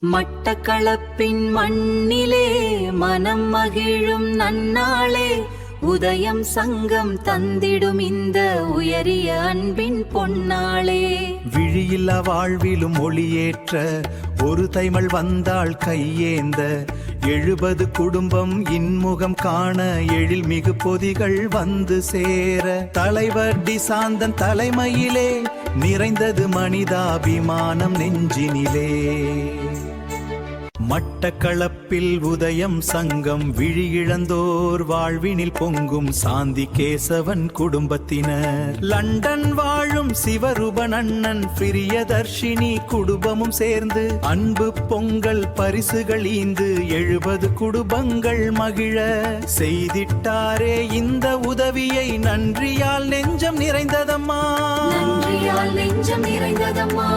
மட்டக்களப்பின் மண்ணிலே மனம் மகிழும் நன்னாளே, உதயம் சங்கம் தந்திடும் இந்த உயரிய அன்பின் பொன்னாளே. விழியில்லா வாழ்விலும் ஒளியேற்ற ஒரு தைமல் வந்தாள் கையேந்த, 70 குடும்பம் இன்முகம் காண எழில் மிகு பொதிகள் வந்து சேர, தலைவர் டிசாந்தன் தலைமையிலே நிறைந்தது மனிதாபிமானம் நெஞ்சினிலே. மட்டக்களப்பில் உதயம் சங்கம் விழியிழந்தோர் வாழ்வினில் பொங்கும் சாந்தி கேசவன் குடும்பத்தினர், லண்டன் வாழும் சிவரூபன் அண்ணன் பிரியதர்ஷினி குடும்பமும் சேர்ந்து அன்பு பொங்கல் பரிசுகள் ஈந்து 70 குடும்பங்கள் மகிழ செய்திட்டாரே இந்த உதவியை. நன்றியால் நெஞ்சம் நிறைந்ததம்மா, நன்றியால் நெஞ்சம் நிறைந்ததம்மா.